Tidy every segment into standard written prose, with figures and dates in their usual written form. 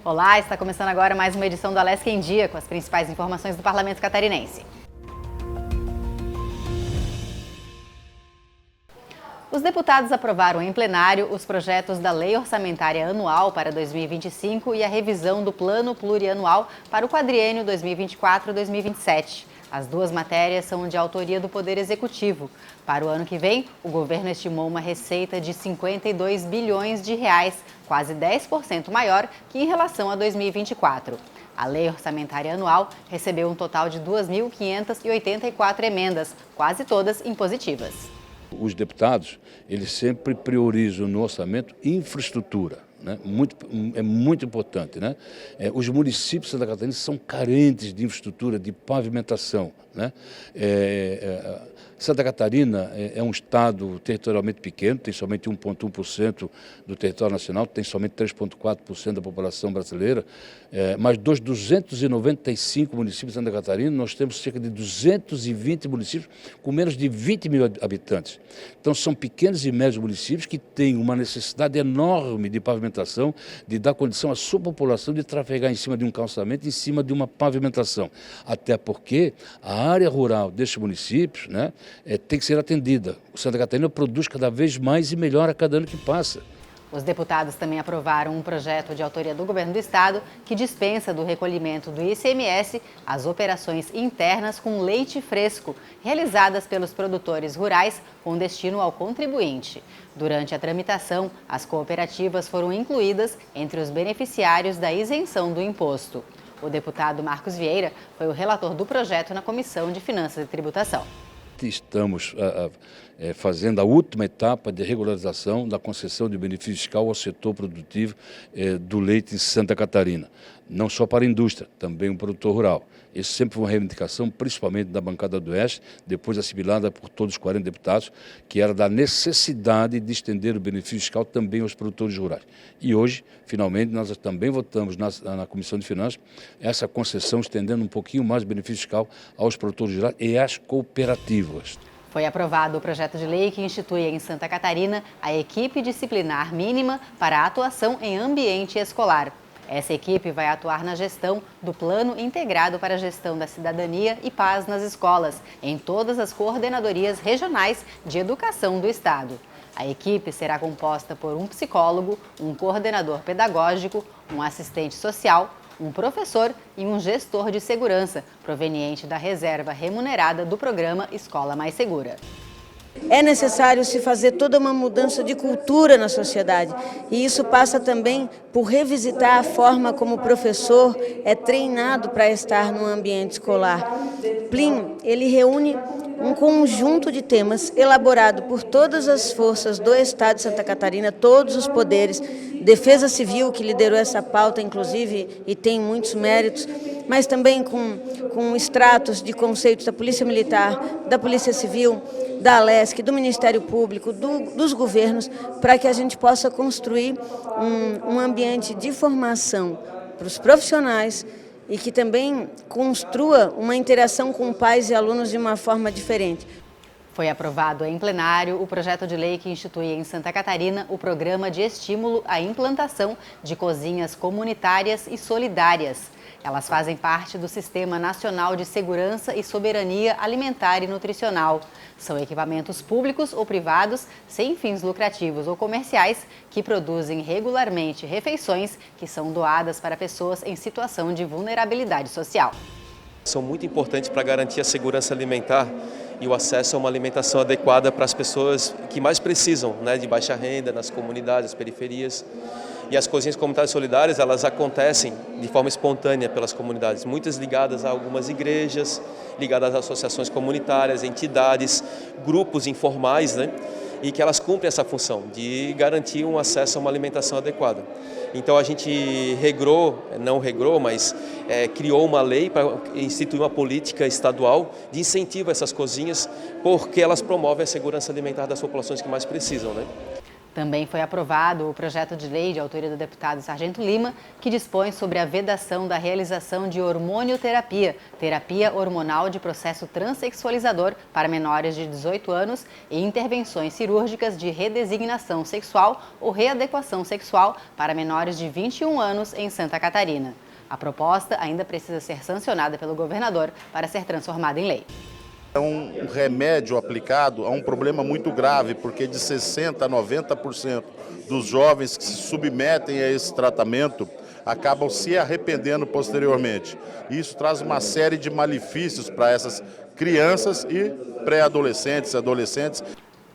Olá, está começando agora mais uma edição do Alesc em Dia, com as principais informações do Parlamento Catarinense. Os deputados aprovaram em plenário os projetos da Lei Orçamentária Anual para 2025 e a revisão do Plano Plurianual para o quadriênio 2024-2027. As duas matérias são de autoria do Poder Executivo. Para o ano que vem, o governo estimou uma receita de 52 bilhões de reais, quase 10% maior que em relação a 2024. A Lei Orçamentária Anual recebeu um total de 2.584 emendas, quase todas impositivas. Os deputados, eles sempre priorizam no orçamento infraestrutura. Né? É muito importante. Né? Os municípios de Santa Catarina são carentes de infraestrutura, de pavimentação. Né? Santa Catarina é um estado territorialmente pequeno, tem somente 1,1% do território nacional, tem somente 3,4% da população brasileira, mas dos 295 municípios de Santa Catarina, nós temos cerca de 220 municípios com menos de 20 mil habitantes. Então são pequenos e médios municípios que têm uma necessidade enorme de pavimentação, de dar condição à sua população de trafegar em cima de um calçamento, em cima de uma pavimentação. Até porque a área rural destes municípios, né, tem que ser atendida. O Santa Catarina produz cada vez mais e melhor a cada ano que passa. Os deputados também aprovaram um projeto de autoria do Governo do Estado que dispensa do recolhimento do ICMS as operações internas com leite fresco, realizadas pelos produtores rurais com destino ao contribuinte. Durante a tramitação, as cooperativas foram incluídas entre os beneficiários da isenção do imposto. O deputado Marcos Vieira foi o relator do projeto na Comissão de Finanças e Tributação. Estamos fazendo a última etapa de regularização da concessão de benefício fiscal ao setor produtivo do leite em Santa Catarina. Não só para a indústria, também o produtor rural. Isso sempre foi uma reivindicação, principalmente da bancada do Oeste, depois assimilada por todos os 40 deputados, que era da necessidade de estender o benefício fiscal também aos produtores rurais. E hoje, finalmente, nós também votamos na Comissão de Finanças essa concessão, estendendo um pouquinho mais o benefício fiscal aos produtores rurais e às cooperativas. Foi aprovado o projeto de lei que institui em Santa Catarina a equipe disciplinar mínima para a atuação em ambiente escolar. Essa equipe vai atuar na gestão do Plano Integrado para a Gestão da Cidadania e Paz nas Escolas, em todas as coordenadorias regionais de educação do Estado. A equipe será composta por um psicólogo, um coordenador pedagógico, um assistente social, um professor e um gestor de segurança, proveniente da reserva remunerada do programa Escola Mais Segura. É necessário se fazer toda uma mudança de cultura na sociedade e isso passa também por revisitar a forma como o professor é treinado para estar no ambiente escolar. Plin, ele reúne um conjunto de temas elaborado por todas as forças do Estado de Santa Catarina, todos os poderes, Defesa Civil, que liderou essa pauta, inclusive, e tem muitos méritos, mas também com extratos de conceitos da Polícia Militar, da Polícia Civil, da Alesc, do Ministério Público, dos governos, para que a gente possa construir um ambiente de formação para os profissionais e que também construa uma interação com pais e alunos de uma forma diferente. Foi aprovado em plenário o projeto de lei que institui em Santa Catarina o programa de estímulo à implantação de cozinhas comunitárias e solidárias. Elas fazem parte do Sistema Nacional de Segurança e Soberania Alimentar e Nutricional. São equipamentos públicos ou privados, sem fins lucrativos ou comerciais, que produzem regularmente refeições que são doadas para pessoas em situação de vulnerabilidade social. São muito importantes para garantir a segurança alimentar e o acesso a uma alimentação adequada para as pessoas que mais precisam, né, de baixa renda, nas comunidades, nas periferias. E as cozinhas comunitárias solidárias, elas acontecem de forma espontânea pelas comunidades, muitas ligadas a algumas igrejas, ligadas a associações comunitárias, entidades, grupos informais, né? E que elas cumprem essa função de garantir um acesso a uma alimentação adequada. Então a gente criou uma lei para instituir uma política estadual de incentivo a essas cozinhas, porque elas promovem a segurança alimentar das populações que mais precisam, né? Também foi aprovado o projeto de lei de autoria do deputado Sargento Lima, que dispõe sobre a vedação da realização de hormonioterapia, terapia hormonal de processo transexualizador para menores de 18 anos e intervenções cirúrgicas de redesignação sexual ou readequação sexual para menores de 21 anos em Santa Catarina. A proposta ainda precisa ser sancionada pelo governador para ser transformada em lei. É um remédio aplicado a um problema muito grave, porque de 60% a 90% dos jovens que se submetem a esse tratamento acabam se arrependendo posteriormente. Isso traz uma série de malefícios para essas crianças e pré-adolescentes, adolescentes.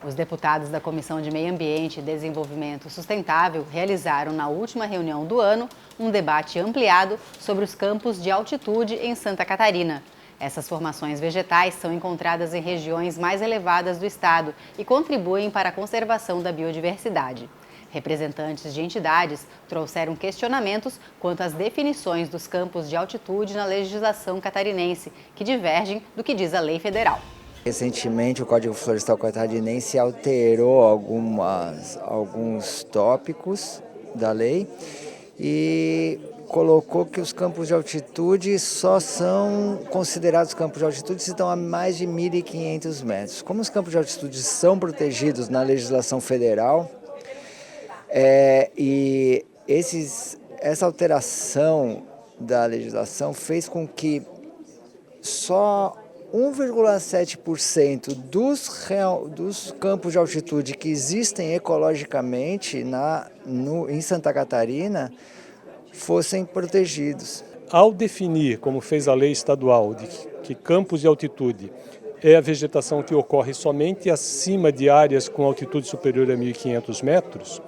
Os deputados da Comissão de Meio Ambiente e Desenvolvimento Sustentável realizaram na última reunião do ano um debate ampliado sobre os campos de altitude em Santa Catarina. Essas formações vegetais são encontradas em regiões mais elevadas do estado e contribuem para a conservação da biodiversidade. Representantes de entidades trouxeram questionamentos quanto às definições dos campos de altitude na legislação catarinense, que divergem do que diz a lei federal. Recentemente, o Código Florestal Catarinense alterou alguns tópicos da lei e colocou que os campos de altitude só são considerados campos de altitude se estão a mais de 1.500 metros. Como os campos de altitude são protegidos na legislação federal, essa alteração da legislação fez com que só 1,7% dos campos de altitude que existem ecologicamente em Santa Catarina fossem protegidos. Ao definir, como fez a lei estadual, de que campos de altitude é a vegetação que ocorre somente acima de áreas com altitude superior a 1.500 metros,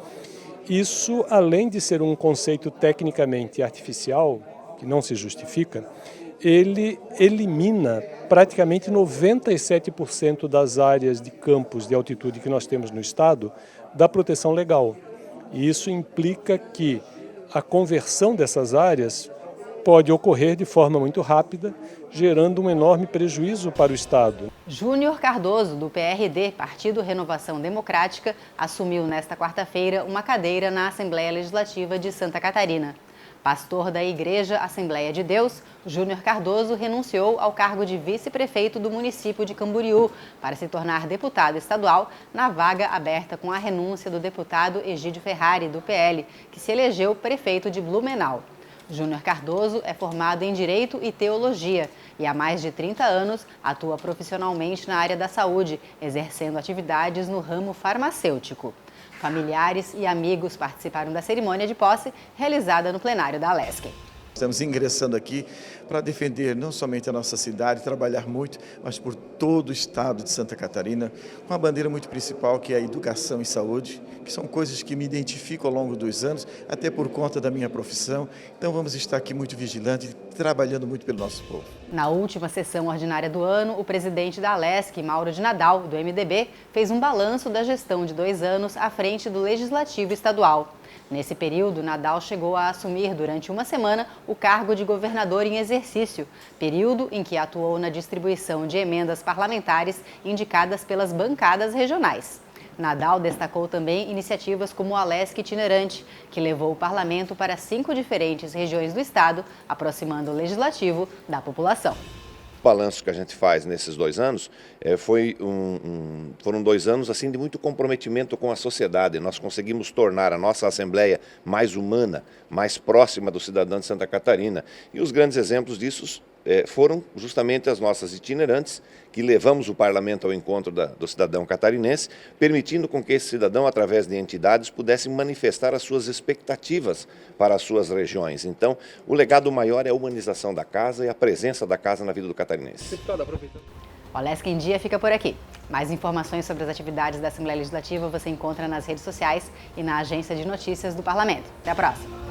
isso, além de ser um conceito tecnicamente artificial, que não se justifica, ele elimina praticamente 97% das áreas de campos de altitude que nós temos no estado da proteção legal. E isso implica que a conversão dessas áreas pode ocorrer de forma muito rápida, gerando um enorme prejuízo para o estado. Júnior Cardoso, do PRD, Partido Renovação Democrática, assumiu nesta quarta-feira uma cadeira na Assembleia Legislativa de Santa Catarina. Pastor da Igreja Assembleia de Deus, Júnior Cardoso renunciou ao cargo de vice-prefeito do município de Camboriú para se tornar deputado estadual na vaga aberta com a renúncia do deputado Egídio Ferrari, do PL, que se elegeu prefeito de Blumenau. Júnior Cardoso é formado em Direito e Teologia e há mais de 30 anos atua profissionalmente na área da saúde, exercendo atividades no ramo farmacêutico. Familiares e amigos participaram da cerimônia de posse realizada no plenário da Alesc. Estamos ingressando aqui para defender não somente a nossa cidade, trabalhar muito, mas por todo o estado de Santa Catarina, com uma bandeira muito principal que é a educação e saúde, que são coisas que me identifico ao longo dos anos, até por conta da minha profissão. Então vamos estar aqui muito vigilantes, trabalhando muito pelo nosso povo. Na última sessão ordinária do ano, o presidente da Alesc, Mauro de Nadal, do MDB, fez um balanço da gestão de 2 anos à frente do Legislativo Estadual. Nesse período, Nadal chegou a assumir durante uma semana o cargo de governador em exercício, período em que atuou na distribuição de emendas parlamentares indicadas pelas bancadas regionais. Nadal destacou também iniciativas como o Alesc Itinerante, que levou o parlamento para 5 diferentes regiões do estado, aproximando o legislativo da população. O balanço que a gente faz nesses 2 anos foram 2 anos assim, de muito comprometimento com a sociedade. Nós conseguimos tornar a nossa Assembleia mais humana, mais próxima do cidadão de Santa Catarina. E os grandes exemplos disso foram justamente as nossas itinerantes, que levamos o parlamento ao encontro do cidadão catarinense, permitindo com que esse cidadão, através de entidades, pudesse manifestar as suas expectativas para as suas regiões. Então, o legado maior é a humanização da casa e a presença da casa na vida do catarinense. O Alesc em Dia fica por aqui. Mais informações sobre as atividades da Assembleia Legislativa você encontra nas redes sociais e na agência de notícias do Parlamento. Até a próxima!